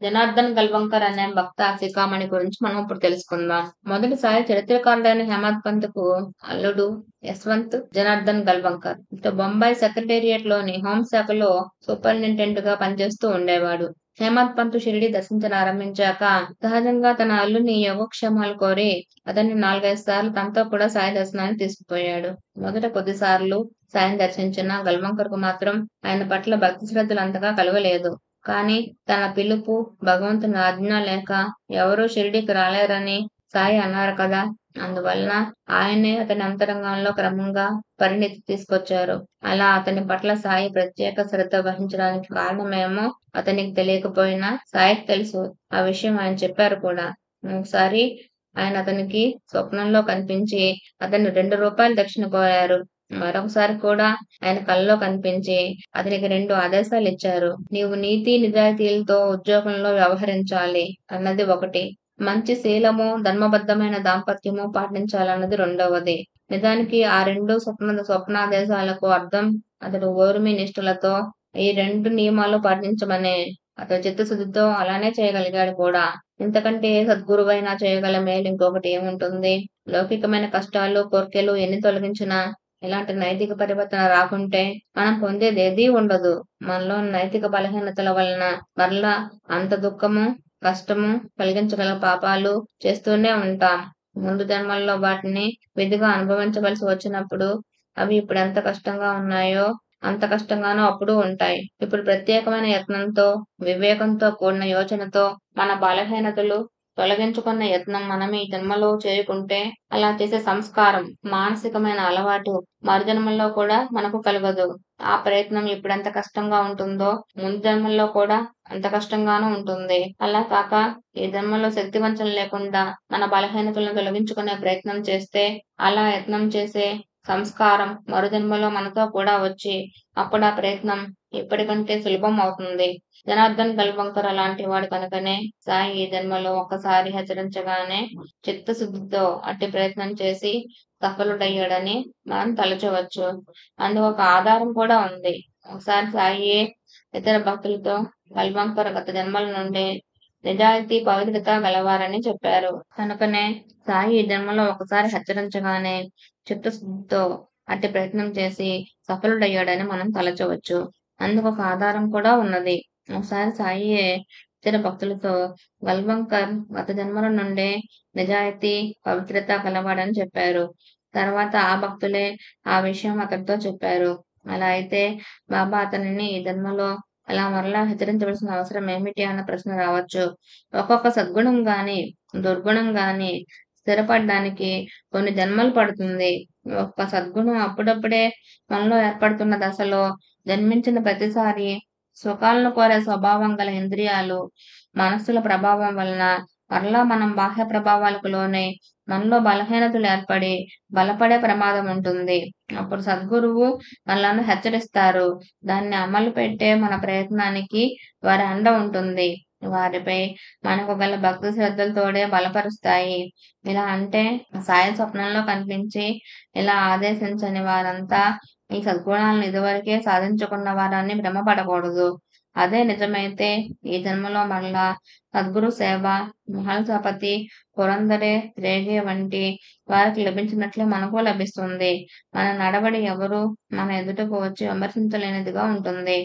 జనార్దన్ గల్వంకర్ అనే భక్త శిఖామణి గురించి మనం ఇప్పుడు తెలుసుకుందాం. మొదటిసారి చరిత్రకారుడైన హేమత్ పంత్ కు అల్లుడు యశ్వంత్ జనార్దన్ గల్వంకర్ ఇటు బొంబాయి సెక్రటేరియట్ లోని హోంశాఖలో సూపరింటెండెంట్ గా పనిచేస్తూ ఉండేవాడు. హేమత్ పంత్ షిరిడి దర్శించనారంభించాక సహజంగా తన అల్లుని యోగక్షేమాలు కోరి అతన్ని 4-5 సార్లు తనతో కూడా సాయి దర్శనానికి తీసుకుపోయాడు. మొదట కొద్దిసార్లు సాయిని దర్శించిన గల్వంకర్ కు మాత్రం ఆయన పట్ల భక్తి శ్రద్ధలు అంతగా కలగలేదు. కానీ తన పిలుపు, భగవంతుని ఆజ్ఞ లేక ఎవరూ షిరిడీకి రాలేరని సాయి అన్నారు కదా! అందువలన ఆయనే అతని అంతరంగంలో క్రమంగా పరిణితి తీసుకొచ్చారు. అలా అతని పట్ల సాయి ప్రత్యేక శ్రద్ధ వహించడానికి కారణమేమో అతనికి తెలియకపోయినా సాయికి తెలుసు. ఆ విషయం ఆయన చెప్పారు కూడా. ఒకసారి ఆయన అతనికి స్వప్నంలో కనిపించి అతన్ని ₹2 దక్షిణ కోరారు. మరొకసారి కూడా ఆయన కలలో కనిపించి అతనికి 2 ఆదేశాలిచ్చారు. నీవు నీతి నిజాయితీలతో ఉద్యోగంలో వ్యవహరించాలి అన్నది ఒకటి. మంచి శీలము, ధర్మబద్ధమైన దాంపత్యము పాటించాలన్నది రెండవది. నిజానికి ఆ 2 స్వప్నాదేశాలకు అర్థం అతడు ఓర్మి నిష్ఠలతో ఈ 2 నియమాలు పాటించమనే. అతడు చిత్తశుద్ధితో అలానే చేయగలిగాడు కూడా. ఇంతకంటే ఏ సద్గురువైనా చేయగల మేలు ఇంకొకటి ఏముంటుంది? లౌకికమైన కష్టాలు, కోర్కెలు ఎన్ని తొలగించినా ఇలాంటి నైతిక పరివర్తన రాకుంటే మనం పొందేదేదీ ఉండదు. మనలో నైతిక బలహీనతల వలన మరలా అంత దుఃఖము, కష్టము కలిగించగల పాపాలు చేస్తూనే ఉంటాం. ముందు జన్మల్లో వాటిని విధిగా అనుభవించవలసి వచ్చినప్పుడు అవి ఇప్పుడు ఎంత కష్టంగా ఉన్నాయో అంత కష్టంగానూ అప్పుడు ఉంటాయి. ఇప్పుడు ప్రత్యేకమైన యత్నంతో, వివేకంతో కూడిన యోచనతో మన బలహీనతలు తొలగించుకున్న యత్నం మనం ఈ జన్మలో చేయకుంటే అలా చేసే సంస్కారం, మానసికమైన అలవాటు మరుజన్మల్లో కూడా మనకు కలగదు. ఆ ప్రయత్నం ఇప్పుడెంత కష్టంగా ఉంటుందో ముందు జన్మల్లో కూడా అంత కష్టంగానూ ఉంటుంది. అలా కాక ఈ జన్మలో శక్తివంచన లేకుండా మన బలహీనతలను తొలగించుకునే ప్రయత్నం చేస్తే అలా యత్నం చేసే సంస్కారం మరుజన్మలో మనతో కూడా వచ్చి అప్పుడు ఆ ప్రయత్నం ఇప్పటికంటే సులభం అవుతుంది. జనార్దన్ గల్వంకర్ అలాంటి వాడు కనుకనే సాయి ఈ జన్మలో ఒక్కసారి హెచ్చరించగానే చిత్తశుద్ధితో అట్టి ప్రయత్నం చేసి సఫలుడయ్యాడని మనం తలచవచ్చు. అందుకు ఒక ఆధారం కూడా ఉంది. ఒకసారి సాయియే ఇతర భక్తులతో గల్వంకర్ గత జన్మల నుండి నిజాయితీ, పవిత్రత గలవారని చెప్పారు. కనుకనే సాయి ఈ జన్మలో ఒకసారి హెచ్చరించగానే చిత్తశుద్ధితో అట్టి ప్రయత్నం చేసి సఫలుడయ్యాడని మనం తలచవచ్చు. అందుకు ఒక ఆధారం కూడా ఉన్నది. ఒకసారి సాయియే ఇతర భక్తులతో గల్వంకర్ గత జన్మల నుండే నిజాయితీ, పవిత్రత కలవాడని చెప్పారు. తర్వాత ఆ భక్తులే ఆ విషయం అతడితో చెప్పారు. అలా అయితే బాబా అతనిని ఈ జన్మలో అలా మరలా హెచ్చరించవలసిన అవసరం ఏమిటి అన్న ప్రశ్న రావచ్చు. ఒక్కొక్క సద్గుణం గాని, దుర్గుణం గాని స్థిరపడడానికి కొన్ని జన్మలు పడుతుంది. ఒక్క సద్గుణం అప్పుడప్పుడే మనలో ఏర్పడుతున్న దశలో జన్మించిన ప్రతిసారి సుఖాలను కోరే స్వభావం గల ఇంద్రియాలు, మనస్సుల ప్రభావం వలన మరలా మనం బాహ్య ప్రభావాలకు లోనై మనలో బలహీనతలు ఏర్పడి బలపడే ప్రమాదం ఉంటుంది. అప్పుడు సద్గురువు మనలను హెచ్చరిస్తారు. దాన్ని అమలు పెట్టే మన ప్రయత్నానికి వారి అండ ఉంటుంది. వారిపై మనకు గల భక్తి శ్రద్ధలతోడే బలపరుస్తాయి. ఇలా అంటే సాయి స్వప్నంలో కనిపించి ఇలా ఆదేశించని వారంతా ఈ సద్గుణాలను ఇదివరకే సాధించుకున్న వారని భ్రమపడకూడదు. అదే నిజమైతే ఈ జన్మలో మరలా సద్గురు సేవ, మహల్సాపతి, పురందరే, రేగే వంటి వారికి లభించినట్లే మనకు లభిస్తుంది. మన నడవడి ఎవరు మన ఎదుటకు వచ్చి విమర్శించలేనిదిగా ఉంటుంది.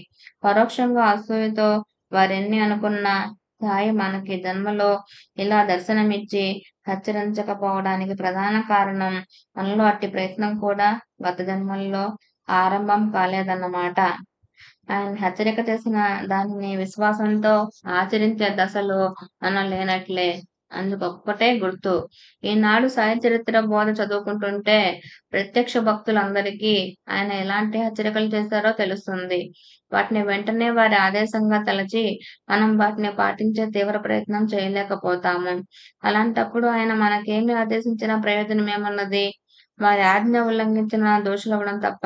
పరోక్షంగా అసూయతో వారెన్ని అనుకున్నా సాయి మనకి జన్మలో ఇలా దర్శనమిచ్చి హెచ్చరించకపోవడానికి ప్రధాన కారణం మనలో అట్టి ప్రయత్నం కూడా గత జన్మల్లో ఆరంభం కాలేదన్నమాట. ఆయన హెచ్చరిక చేసిన దానిని విశ్వాసంతో ఆచరించే దశలో మనం లేనట్లే. అందుకొక్కటే గుర్తు. ఈనాడు సాయి చరిత్ర బోధ చదువుకుంటుంటే ప్రత్యక్ష భక్తులందరికీ ఆయన ఎలాంటి హెచ్చరికలు చేశారో తెలుస్తుంది. వాటిని వెంటనే వారి ఆదేశంగా తలచి మనం వాటిని పాటించే తీవ్ర ప్రయత్నం చేయలేకపోతాము. అలాంటప్పుడు ఆయన మనకేమి ఆదేశించిన ప్రయోజనం ఏమున్నది? వారి ఆజ్ఞ ఉల్లంఘించిన దోషులవ్వడం తప్ప.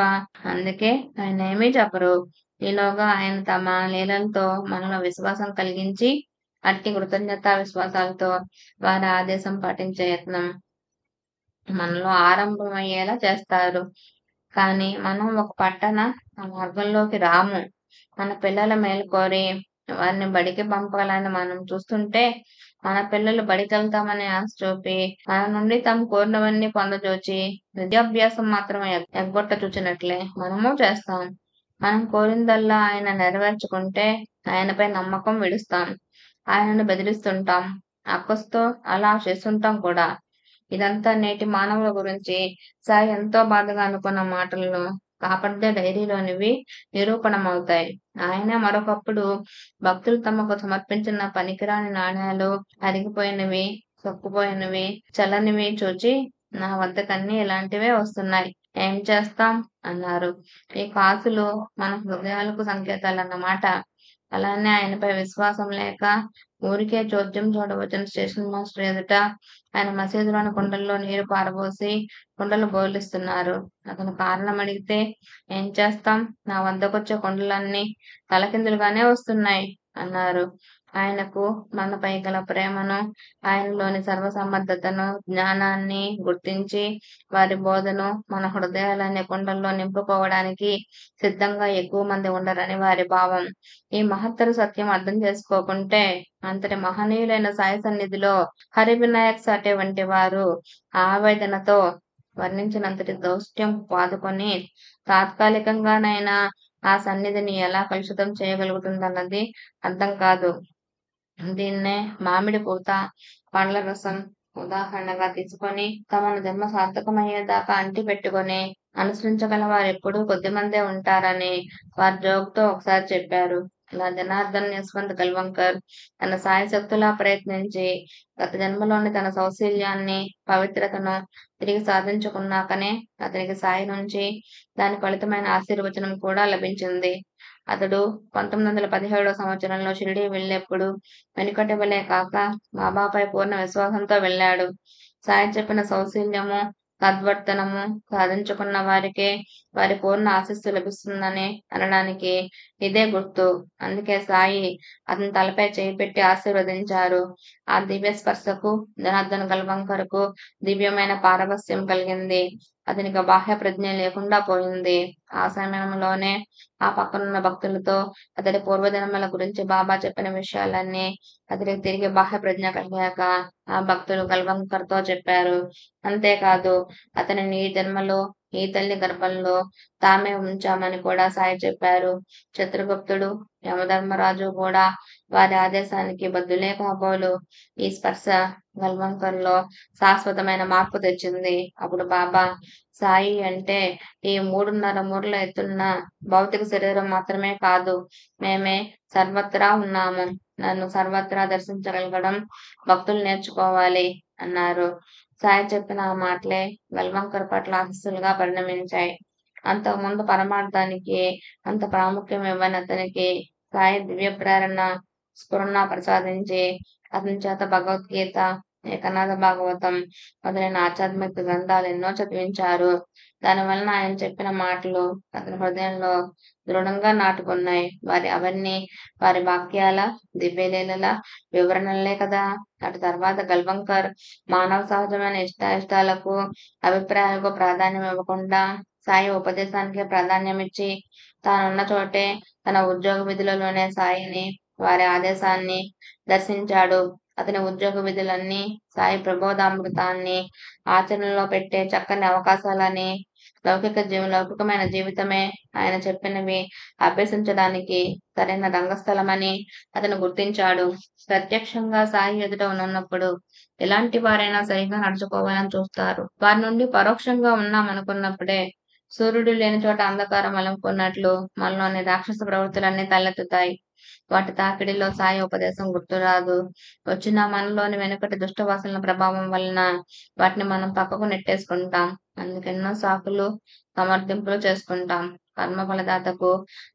అందుకే ఆయన ఏమీ చెప్పరు. ఈలోగా ఆయన తమ లీలలతో మనలో విశ్వాసం కలిగించి అట్టి కృతజ్ఞతా విశ్వాసాలతో వారి ఆదేశం పాటించే యత్నం మనలో ఆరంభమయ్యేలా చేస్తారు. కానీ మనం ఒక పట్టణ ఆ మార్గంలోకి రాము. మన పిల్లల మేలు కోరి వారిని బడికి పంపాలని మనం చూస్తుంటే, మన పిల్లలు బడికెళ్తామనే ఆశ చూపి, మన నుండి తాము కోరినవన్నీ పొందజూచి, విద్యాభ్యాసం మాత్రమే ఎగ్గొట్ట చూచినట్లే మనము చేస్తాం. మనం కోరిందల్లా ఆయన నెరవేర్చుకుంటే, ఆయనపై నమ్మకం విడుస్తాం. ఆయనను బెదిరిస్తుంటాం. అక్కసుతో అలా చేస్తుంటాం కూడా. ఇదంతా నేటి మానవుల గురించి సాయి ఎంతో బాధగా అనుకున్న మాటలను కాపాడే డైరీలోనివి నిరూపణమవుతాయి. ఆయనే మరొకప్పుడు భక్తులు తమకు సమర్పించిన పనికిరాని నాణేలు, అరిగిపోయినవి, సొక్కుపోయినవి, చల్లనివి చూచి నా వద్దకన్నీ ఇలాంటివే వస్తున్నాయి. ఏం చేస్తాం అన్నారు. ఈ కాసులు మన హృదయాలకు సంకేతాలన్నమాట. అలానే ఆయనపై విశ్వాసం లేక ఊరికే చోద్యం చూడవచ్చిన స్టేషన్ మాస్టర్ ఎదుట ఆయన మసీదులోని కుండల్లో నీరు పారబోసి కుండలు బోర్లిస్తున్నారు. అతను కారణం అడిగితే ఏం చేస్తాం, నా వద్దకొచ్చే కుండలన్నీ తలకిందులుగానే వస్తున్నాయి అన్నారు. ఆయనకు మనపై గల ప్రేమను, ఆయనలోని సర్వసమర్థతను, జ్ఞానాన్ని గుర్తించి వారి బోధను మన హృదయాలనే కుండల్లో నింపుకోవడానికి సిద్ధంగా ఎక్కువ మంది ఉండరని వారి భావం. ఈ మహత్తర సత్యం అర్థం చేసుకోకుంటే అంతటి మహనీయులైన సాయి సన్నిధిలో హరివినాయక్ సాటే వంటి వారు ఆవేదనతో వర్ణించినంతటి దౌష్ట్యం పాదుకొని తాత్కాలికంగానైనా ఆ సన్నిధిని ఎలా కలుషితం చేయగలుగుతుందన్నది అర్థం కాదు. దీన్నే మామిడి పూత, పండ్ల రసం ఉదాహరణగా తీసుకొని తమను జన్మ సార్థకమయ్యేదాకా అంటి పెట్టుకొని అనుసరించగల వారెప్పుడూ కొద్దిమందే ఉంటారని వారి జోక్తో ఒకసారి చెప్పారు. ఇలా జనార్దన్ యశ్వంత్ గల్వంకర్ తన శాయశక్తులా ప్రయత్నించి గత జన్మలోని తన సౌశీల్యాన్ని, పవిత్రతను తిరిగి సాధించుకున్నాకనే అతనికి సాయి నుంచి దాని ఫలితమైన ఆశీర్వచనం కూడా లభించింది. అతడు 1917 సంవత్సరంలో షిరిడీ వెళ్ళేప్పుడు వెనుకటి వలే కాక బాబాపై పూర్ణ విశ్వాసంతో వెళ్ళాడు. సాయి చెప్పిన సౌశీల్యము, సద్వర్తనము సాధించుకున్న వారికే వారి పూర్ణ ఆశీస్సు లభిస్తుందని అనడానికి ఇదే గుర్తు. అందుకే సాయి అతని తలపై చేయి పెట్టి ఆశీర్వదించారు. ఆ దివ్య స్పర్శకు జనార్దన్ గల్వంకర్కు దివ్యమైన పారవస్యం కలిగింది. అతనికి బాహ్య ప్రజ్ఞ లేకుండా పోయింది. ఆ సమయంలోనే ఆ పక్కనున్న భక్తులతో అతడి పూర్వజన్మల గురించి బాబా చెప్పిన విషయాలన్నీ అతడికి తిరిగి బాహ్య ప్రజ్ఞ కలిగాక ఆ భక్తులు గల్వంకర్తో చెప్పారు. అంతేకాదు అతనిని ఈ జన్మలో ఈ తల్లి గర్భంలో తామే ఉంచామని కూడా సాయి చెప్పారు. చిత్రగుప్తుడు, యమధర్మరాజు కూడా వారి ఆదేశానికి బద్దులే కాబోలు. ఈ స్పర్శ గల్వంకర్లో శాశ్వతమైన మార్పు తెచ్చింది. అప్పుడు బాబా సాయి అంటే ఈ 3.5 మూరల ఎత్తున్న భౌతిక శరీరం మాత్రమే కాదు, మేమే సర్వత్రా ఉన్నాము. నన్ను సర్వత్రా దర్శించగలగడం భక్తులు నేర్చుకోవాలి అన్నారు. సాయి చెప్పిన ఆ మాటలే గల్వంకర్ పట్ల ఆశీస్సులుగా పరిణమించాయి. అంతకుముందు పరమార్థానికి అంత ప్రాముఖ్యం ఇవ్వని అతనికి సాయి దివ్య ప్రేరణ, స్ఫురణ ప్రసాదించి అతని చేత భగవద్గీత, ఏకనాథ భాగవతం మొదలైన ఆధ్యాత్మిక గ్రంథాలు ఎన్నో చదివించారు. దానివలన ఆయన చెప్పిన మాటలు అతని హృదయంలో దృఢంగా నాటుకున్నాయి. అవన్నీ వారి వాక్యాల, దివ్యలీలల వివరణలే కదా. అటు తర్వాత గల్వంకర్ మానవ సహజమైన ఇష్టాయిష్టాలకు, అభిప్రాయాలకు ప్రాధాన్యం ఇవ్వకుండా సాయి ఉపదేశానికే ప్రాధాన్యమిచ్చి తానున్న చోటే తన ఉద్యోగ విధులలోనే సాయిని, వారి ఆదేశాన్ని దర్శించాడు. అతని ఉద్యోగ విధులన్నీ సాయి ప్రబోధామృతాన్ని ఆచరణలో పెట్టే చక్కని అవకాశాలని, లౌకికమైన జీవితమే ఆయన చెప్పినవి అభ్యసించడానికి సరైన రంగస్థలమని అతను గుర్తించాడు. ప్రత్యక్షంగా సాయి ఎదుట ఉన్నప్పుడు ఎలాంటి వారైనా సరిగా నడుచుకోవాలని చూస్తారు. వారి నుండి పరోక్షంగా ఉన్నామనుకున్నప్పుడే సూర్యుడు లేని చోట అంధకారం అలుముకున్నట్లు మనలోని రాక్షస ప్రవృత్తులన్నీ తలెత్తుతాయి. వాటి తాకిడిలో సాయి ఉపదేశం గుర్తురాదు. వచ్చిన మనలోని వెనుకటి దుష్ట వాసనల ప్రభావం వలన వాటిని మనం పక్కకు నెట్టేసుకుంటాం. అందుకెన్నో సాకులు, సమర్థింపులు చేసుకుంటాం. కర్మ ఫలదాతకు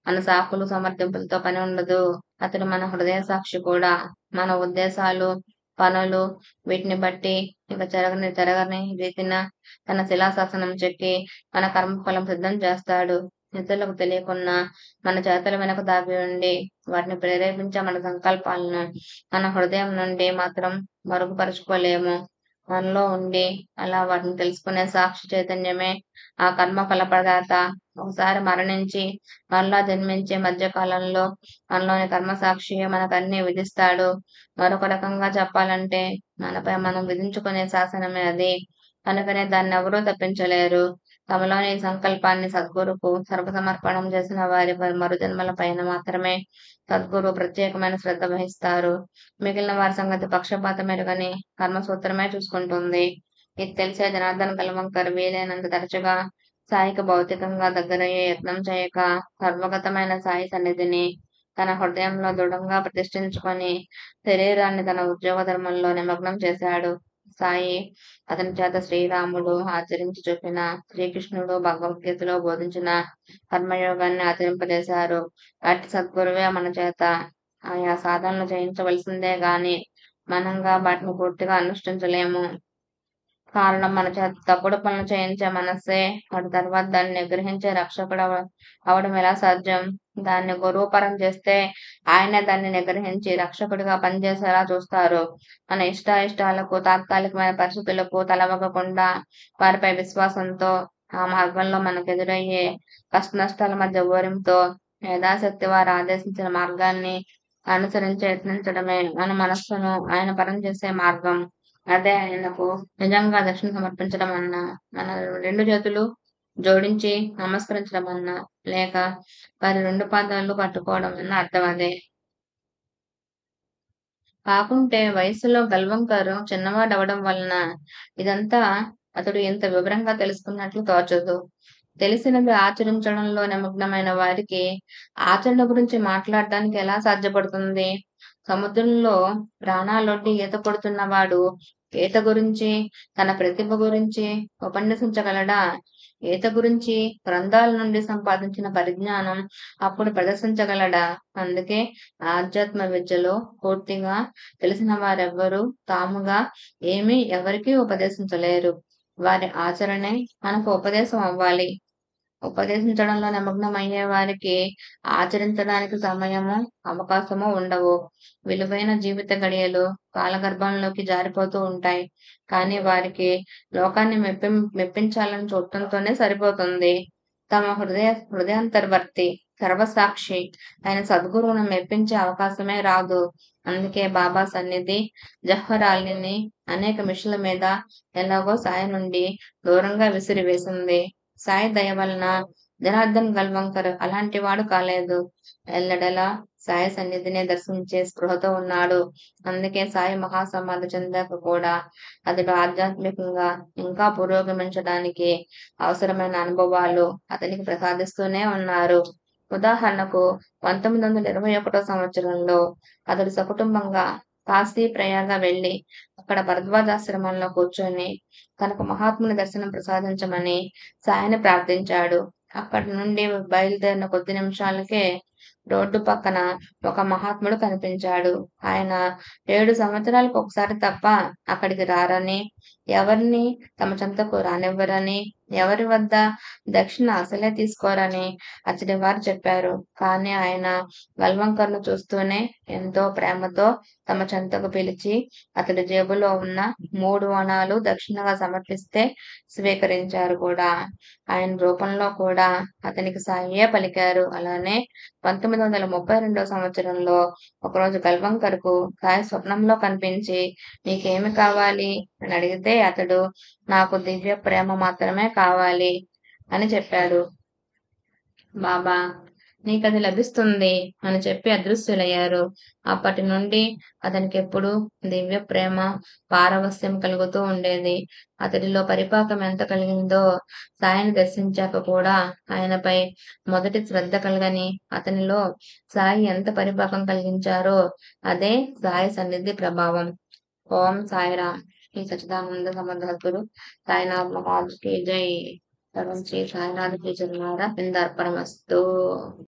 మన సాకులు, సమర్థింపులతో పని ఉండదు. అతడు మన హృదయ సాక్షి కూడా. మన ఉద్దేశాలు, పనులు వీటిని బట్టి ఇక జరగని రీతిన తన శిలాశాసనం చెక్కి మన కర్మఫలం సిద్ధం చేస్తాడు. ఇతరులకు తెలియకున్నా మన చేతుల వెనక దాగి ఉండి వాటిని ప్రేరేపించే మన సంకల్పాలను మన హృదయం నుండి మాత్రం మరుగుపరుచుకోలేము. మనలో ఉండి అలా వాటిని తెలుసుకునే సాక్షి చైతన్యమే ఆ కర్మ ఫలప్రదాత. ఒకసారి మరణించి మరలా జన్మించే మధ్యకాలంలో మనలోని కర్మసాక్షియే మనకన్నీ విధిస్తాడు. మరొక రకంగా చెప్పాలంటే మనపై మనం విధించుకునే శాసనమే అది. కనుకనే దాన్నెవరూ తప్పించలేరు. తమలోని ఈ సంకల్పాన్ని సద్గురుకు సర్వసమర్పణం చేసిన వారి మరుజన్మల పైన మాత్రమే సద్గురు ప్రత్యేకమైన శ్రద్ధ వహిస్తారు. మిగిలిన వారి సంగతి పక్షపాతం ఎరుగని కర్మసూత్రమే చూసుకుంటుంది. ఇది తెలిసే జనార్దన్ గల్వంకర్ వీలైనంత తరచుగా సాయికి భౌతికంగా దగ్గరయ్యే యత్నం చేయక సర్వగతమైన సాయి సన్నిధిని తన హృదయంలో దృఢంగా ప్రతిష్ఠించుకొని శరీరాన్ని తన ఉద్యోగ ధర్మంలో నిమగ్నం చేశాడు. సాయి అతని చేత శ్రీరాముడు ఆచరించి చూపిన, శ్రీకృష్ణుడు భగవద్గీతలో బోధించిన కర్మయోగాన్ని ఆచరింపజేశారు. అట్టి సద్గురువే మన చేత ఆయా సాధనలు చేయించవలసిందే గాని మనంగా వాటిని పూర్తిగా అనుష్ఠించలేము. కారణం మన చేత తప్పుడు పనులు చేయించే మనస్సే. వాటి తర్వాత దాన్ని నిగ్రహించే రక్షకుడు అవడం ఎలా సాధ్యం? దాన్ని గురువుపరం చేస్తే ఆయనే దాన్ని నిగ్రహించి రక్షకుడిగా పనిచేసేలా చూస్తారు. మన ఇష్టాయిష్టాలకు, తాత్కాలికమైన పరిస్థితులకు తలవగకుండా వారిపై విశ్వాసంతో, ఆ మార్గంలో మనకెదురయ్యే కష్టనష్టాల మధ్య ఓర్మితో యథాశక్తి వారు ఆదేశించిన మార్గాన్ని అనుసరించి యత్నించడమే మన మనస్సును ఆయన పరం చేసే మార్గం. అదే ఆయనకు నిజంగా దక్షిణ సమర్పించడం అన్నా, మన రెండు చేతులు జోడించి నమస్కరించడం అన్నా, లేక వారి రెండు పాదాలు పట్టుకోవడం అన్న అర్థం అదే. కాకుంటే వయస్సులో గల్వంకర్ చిన్నవాడవడం వలన ఇదంతా అతడు ఇంత వివరంగా తెలుసుకున్నట్లు తోచదు. తెలిసినది ఆచరించడంలో నిమగ్నమైన వారికి ఆచరణ గురించి మాట్లాడడానికి ఎలా సాధ్యపడుతుంది? సముద్రంలో ప్రాణాలొడ్డి ఈత కొడుతున్నవాడు ఈత గురించి, తన ప్రతిభ గురించి ఉపన్యసించగలడా? ఈత గురించి గ్రంథాల నుండి సంపాదించిన పరిజ్ఞానం అప్పుడు ప్రదర్శించగలడా? అందుకే ఆధ్యాత్మ విద్యలో పూర్తిగా తెలిసిన వారెవ్వరూ తాముగా ఏమీ ఎవరికీ ఉపదేశించలేరు. వారి ఆచరణే మనకు ఉపదేశం అవ్వాలి. ఉపదేశించడంలో నిమగ్నమయ్యే వారికి ఆచరించడానికి సమయము, అవకాశము ఉండవు. విలువైన జీవిత గడియలు కాలగర్భంలోకి జారిపోతూ ఉంటాయి. కానీ వారికి లోకాన్ని మెప్పించాలని చూడటంతోనే సరిపోతుంది. తమ హృదయాంతర్వర్తి, సర్వసాక్షి అయిన సద్గురువును మెప్పించే అవకాశమే రాదు. అందుకే బాబా సన్నిధి జహ్వరాలిని అనేక మిషన్ల మీద ఎలాగో సాయి నుండి దూరంగా విసిరివేసింది. సాయి దయ వలన జనార్దన్ గల్వంకర్ అలాంటి వాడు కాలేదు. ఎల్లడలా సాయి సన్నిధిని దర్శించే స్పృహతో ఉన్నాడు. అందుకే సాయి మహాసమాధి చెందాక కూడా అతడు ఆధ్యాత్మికంగా ఇంకా పురోగమించడానికి అవసరమైన అనుభవాలు అతనికి ప్రసాదిస్తూనే ఉన్నారు. ఉదాహరణకు 1921 సంవత్సరంలో అతడు సకుటుంబంగా కాశీ ప్రయాగ వెళ్లి అక్కడ భరద్వాజాశ్రమంలో కూర్చొని తనకు మహాత్ముని దర్శనం ప్రసాదించమని సాయిని ప్రార్థించాడు. అక్కడి నుండి బయలుదేరిన కొద్ది నిమిషాలకే రోడ్డు పక్కన ఒక మహాత్ముడు కనిపించాడు. ఆయన 7 సంవత్సరాలకు ఒకసారి తప్ప అక్కడికి రారని, ఎవరిని తమ చెంతకు రానివ్వరని, ఎవరి వద్ద దక్షిణ అసలే తీసుకోరని అతడి వారు చెప్పారు. కానీ ఆయన గల్వంకర్ను చూస్తూనే ఎంతో ప్రేమతో తమ చెంతకు పిలిచి అతడి జేబులో ఉన్న 3 అణాలు దక్షిణగా సమర్పిస్తే స్వీకరించారు కూడా. ఆయన రూపంలో కూడా అతనికి సాయే పలికారు. అలానే 1932 సంవత్సరంలో ఒకరోజు గల్వంకర్కు సాయి స్వప్నంలో కనిపించి నీకేమి కావాలి అని అడిగితే అతడు నాకు దివ్య ప్రేమ మాత్రమే కావాలి అని చెప్పాడు. బాబా నీకది లభిస్తుంది అని చెప్పి అదృశ్యులయ్యారు. అప్పటి నుండి అతనికి ఎప్పుడు దివ్య ప్రేమ పారవస్యం కలుగుతూ ఉండేది. అతడిలో పరిపాకం ఎంత కలిగిందో సాయిని దర్శించాక కూడా ఆయనపై మొదటి శ్రద్ధ కలగని అతనిలో సాయి ఎంత పరిపాకం కలిగించారో అదే సాయి సన్నిధి ప్రభావం. ఓం సాయిరామ్. శ్రీ సచిదానంద సమర్థుడు సాయినాథ్ మహారాజ్ కి జై. సర్వం శ్రీ సాయినాథ్ కి జన్మారా. ఇందార్పణమస్తు.